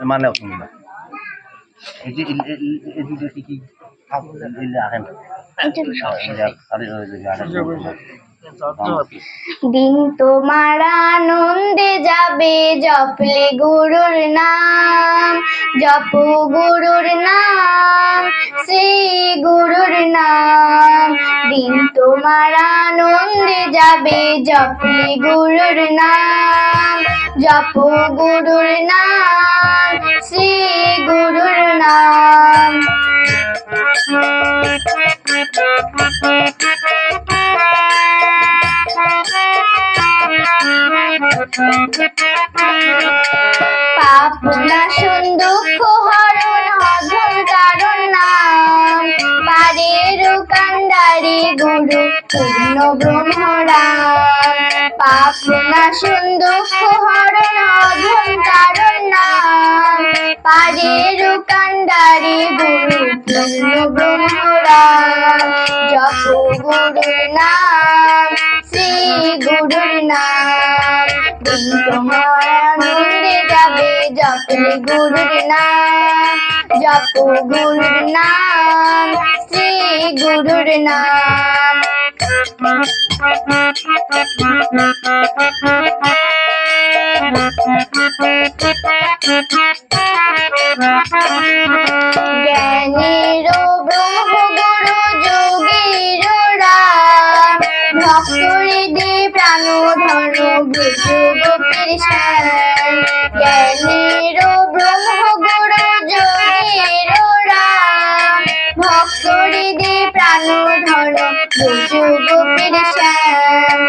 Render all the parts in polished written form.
মানে তুমি না এই যে এই কি আহেন দিন তোমার আনন্দে যাবে জপলে গুরুর নাম, জপ গুরুর নাম, শ্রী গুরুর নাম। দিন তোমার আনন্দে যাবে জপলে গুরুর নাম, জপ গুরুর নাম, শ্রী গুরুর নাম। পাপ নাশন দুঃখ হরণ অধম কারণ নাম, পারের কান্ডারি গুরু পূর্ণ ব্রহ্মরাম। পাপ নাশন দুঃখ হরণ অধম কারণ নাম, পারের কান্ডারি গুরু পূর্ণ ব্রহ্মরাম। জপ গুরুর নাম, শ্রী গুরুর নাম। দিন তোমার আনন্দে যাবে জপলে গুরুর নাম, জপ গুরুর নাম, শ্রী গুরুর নাম। জ্ঞানীর ব্রহ্মগুরু যোগীর রাম, ভক্তহৃদে প্রাণ ধন ব্রজ গোপীর শ্যাম। জ্ঞানীর ব্রহ্মগুরু যোগীর রাম, ভক্তহৃদে প্রাণ ধন ব্রজ গোপীর শ্যাম।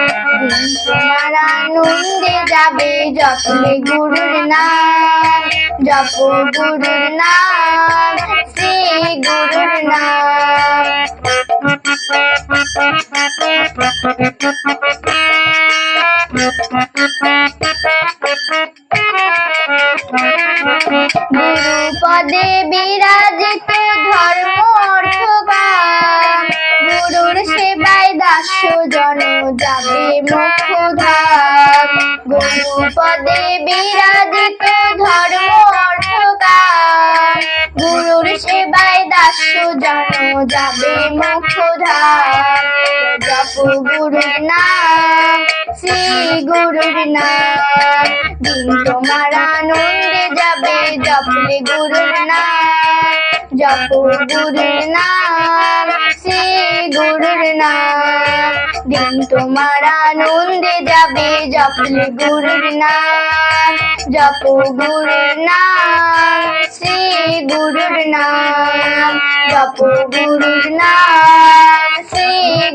দিন তোমার আনন্দে যাবে জপলে গুরুর নাম, জপ গুরুর নাম, শ্রী গুরুর নাম। গুরু পদে বিরাজিত ধর্ম অর্থ কাম, গুরুর সেবায় দাস্য জন যাবে মোক্ষ ধাম। গুরু পদে বিরাজিত ধর্ম অর্থ কাম, গুরুর সেবায় দাস্য জন যাবে মোক্ষ ধাম। জপ গুরুর নাম, শ্রী গুরুর নাম। দিন তোমার আনন্দে যাবে জপলে গুরুর নাম, জপ গুরুর নাম, শ্রী গুরুর নাম। দিন তোমার আনন্দে যাবে জপলে গুরুর নাম, জপ গুরুর নাম, শ্রী গুরুর নাম। জপ গুরুর নাম, শ্রী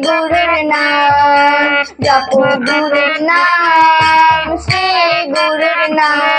গুরুর নাম। জপ গুরুর নাম, শ্রী গুরুর নাম।